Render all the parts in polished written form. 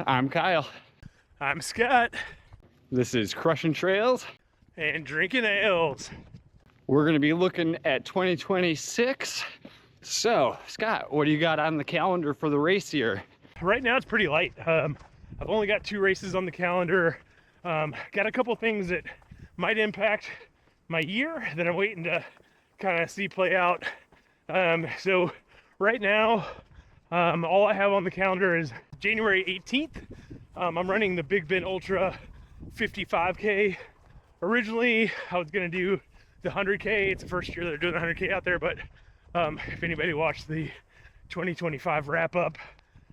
I'm Kyle. I'm Scott. This is Crushing Trails And Drinking Ales. We're going to be looking at 2026. So, Scott, what do you got on the calendar for the race year? Right now it's pretty light. I've only got 2 races on the calendar. Got a couple things that might impact my year that I'm waiting to kind of see play out. So right now, all I have on the calendar is January 18th. I'm running the Big Bend Ultra 55K. Originally, I was going to do the 100K. It's the first year they're doing the 100K out there, but if anybody watched the 2025 wrap up,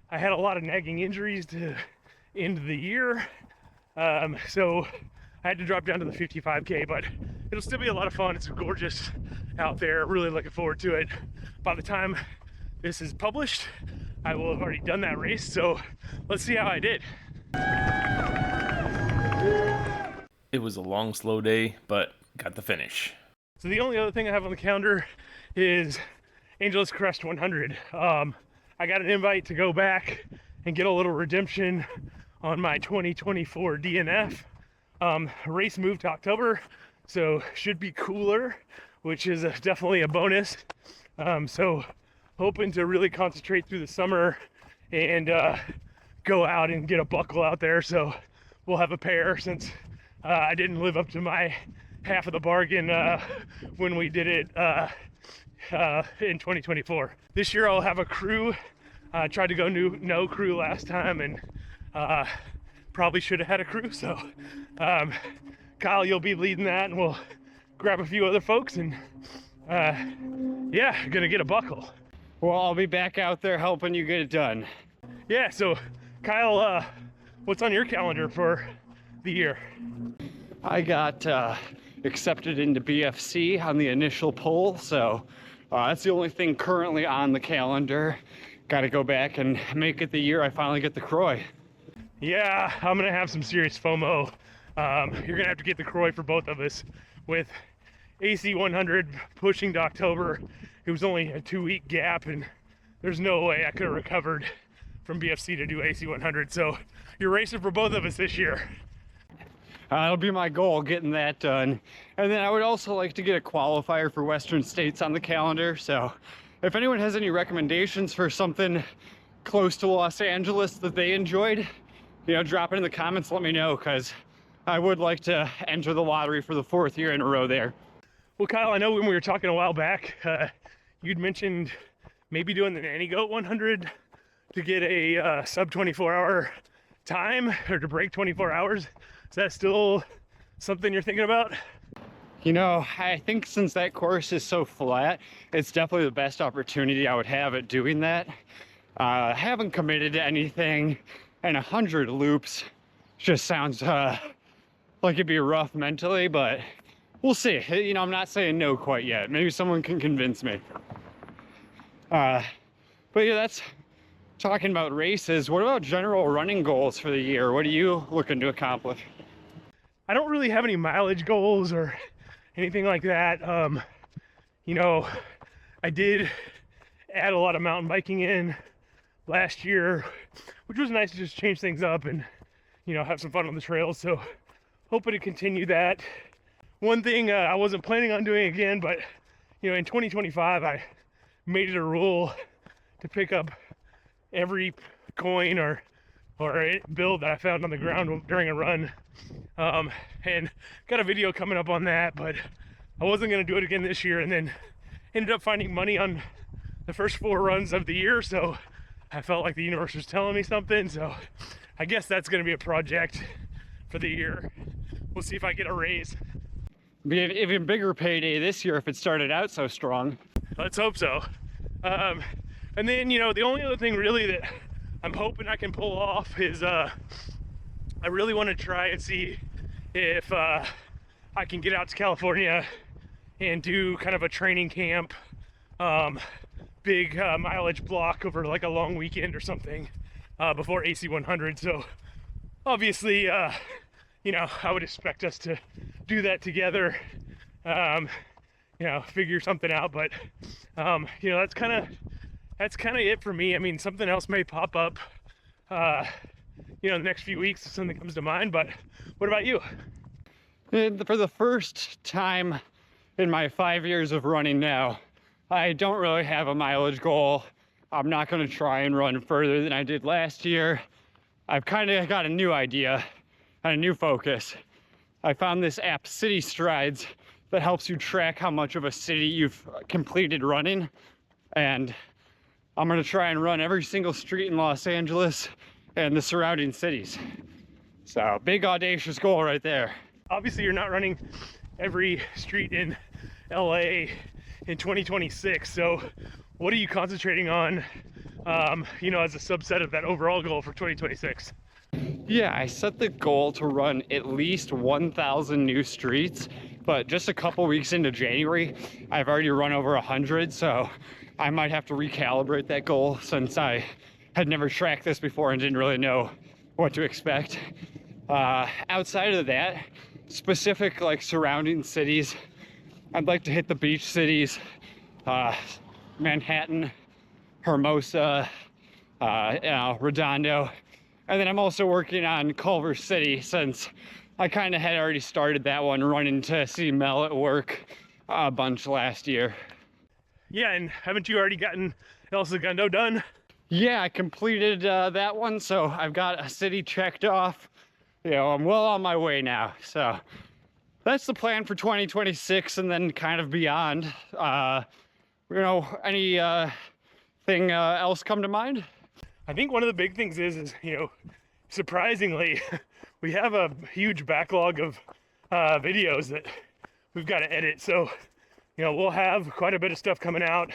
I had a lot of nagging injuries to end the year. So I had to drop down to the 55K, but it'll still be a lot of fun. It's gorgeous out there. Really looking forward to it. By the time this is published, I will have already done that race. So let's see how I did. It was a long, slow day, but got the finish. So the only other thing I have on the calendar is Angeles Crest 100. I got an invite to go back and get a little redemption on my 2024 DNF. Race moved to October, so should be cooler, which is definitely a bonus. So hoping to really concentrate through the summer and go out and get a buckle out there. So we'll have a pair since I didn't live up to my half of the bargain when we did it in 2024. This year I'll have a crew. Tried to go no crew last time and probably should have had a crew. So Kyle, you'll be leading that, and we'll grab a few other folks and yeah, gonna get a buckle. Well, I'll be back out there helping you get it done. Yeah, so Kyle, what's on your calendar for the year? I got accepted into BFC on the initial poll, so that's the only thing currently on the calendar. Got to go back and make it the year I finally get the Croy. Yeah, I'm gonna have some serious FOMO. You're gonna have to get the Croy for both of us. With AC100 pushing to October, it was only a 2-week gap, and there's no way I could have recovered from BFC to do AC100. So you're racing for both of us this year. It'll be my goal, getting that done. And then I would also like to get a qualifier for Western States on the calendar. So if anyone has any recommendations for something close to Los Angeles that they enjoyed, drop it in the comments, let me know, because I would like to enter the lottery for the 4th year in a row there. Well, Kyle, I know when we were talking a while back, you'd mentioned maybe doing the Nanny Goat 100 to get a sub 24-hour time, or to break 24 hours. Is that still something you're thinking about? I think since that course is so flat, it's definitely the best opportunity I would have at doing that. Haven't committed to anything, and 100 loops just sounds like it'd be rough mentally, but we'll see. I'm not saying no quite yet. Maybe someone can convince me. But yeah, that's talking about races. What about general running goals for the year? What are you looking to accomplish? I don't really have any mileage goals or anything like that. I did add a lot of mountain biking in last year, which was nice to just change things up and, have some fun on the trails. So hoping to continue that. One thing I wasn't planning on doing again, but, in 2025, I made it a rule to pick up every coin or build that I found on the ground during a run. And got a video coming up on that, but I wasn't going to do it again this year, and then ended up finding money on the first 4 runs of the year. So I felt like the universe was telling me something. So I guess that's going to be a project for the year. We'll see if I get a raise. Be an even bigger payday this year if it started out so strong. Let's hope so. And then, the only other thing really that I'm hoping I can pull off is I really want to try and see if I can get out to California and do kind of a training camp, big mileage block over like a long weekend or something before AC100. So obviously, I would expect us to do that together, figure something out. But, that's kind of it for me. I mean, something else may pop up, you know, the next few weeks if something comes to mind. But what about you? And for the first time in my 5 years of running now, I don't really have a mileage goal. I'm not going to try and run further than I did last year. I've kind of got a new idea and a new focus. I found this app, City Strides, that helps you track how much of a city you've completed running. And I'm going to try and run every single street in Los Angeles and the surrounding cities. So, big audacious goal right there. Obviously, you're not running every street in LA in 2026. So, what are you concentrating on, you know, as a subset of that overall goal for 2026? Yeah, I set the goal to run at least 1,000 new streets, but just a couple weeks into January, I've already run over 100, so I might have to recalibrate that goal since I had never tracked this before and didn't really know what to expect. Outside of that, specific like surrounding cities, I'd like to hit the beach cities, Manhattan, Hermosa, Redondo. And then I'm also working on Culver City since I kind of had already started that one, running to see Mel at work a bunch last year. Yeah, and haven't you already gotten El Segundo done? Yeah, I completed that one, so I've got a city checked off. You know, I'm well on my way now. So that's the plan for 2026 and then kind of beyond. You know, any thing else come to mind? I think one of the big things is you know, surprisingly, we have a huge backlog of videos that we've got to edit. So, you know, we'll have quite a bit of stuff coming out,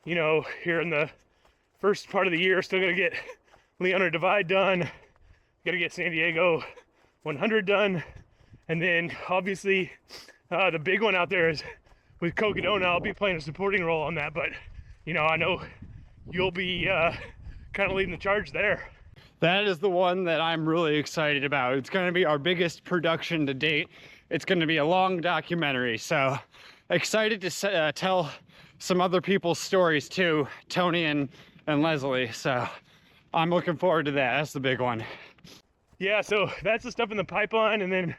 you know, here in the first part of the year. Still got to get Leona Divide done. Got to get San Diego 100 done. And then obviously the big one out there is with Cocodona. I'll be playing a supporting role on that, but you know, I know you'll be kind of leading the charge there. That is the one that I'm really excited about. It's going to be our biggest production to date. It's going to be a long documentary, so excited to tell some other people's stories too, Tony and Leslie. So I'm looking forward to that. That's the big one. Yeah, so that's the stuff in the pipeline, and then,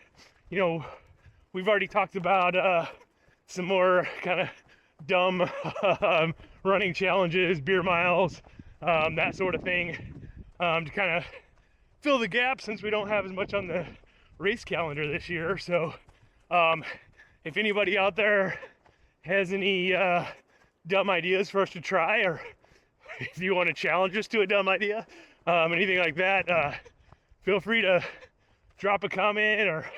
you know, we've already talked about some more kind of dumb running challenges, beer miles, that sort of thing, to kind of fill the gap since we don't have as much on the race calendar this year. So if anybody out there has any dumb ideas for us to try, or if you want to challenge us to a dumb idea, anything like that, feel free to drop a comment or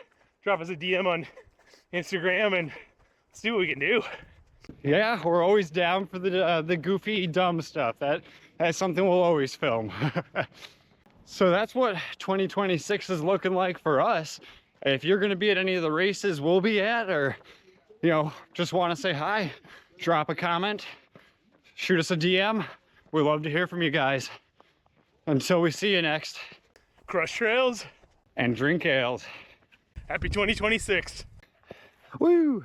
drop us a DM on Instagram and see what we can do. Yeah, we're always down for the goofy, dumb stuff. That's something we'll always film. So that's what 2026 is looking like for us. If you're going to be at any of the races we'll be at, or, you know, just want to say hi, drop a comment, shoot us a DM. We'd love to hear from you guys. Until we see you next. Crush trails and drink ales. Happy 2026. Woo!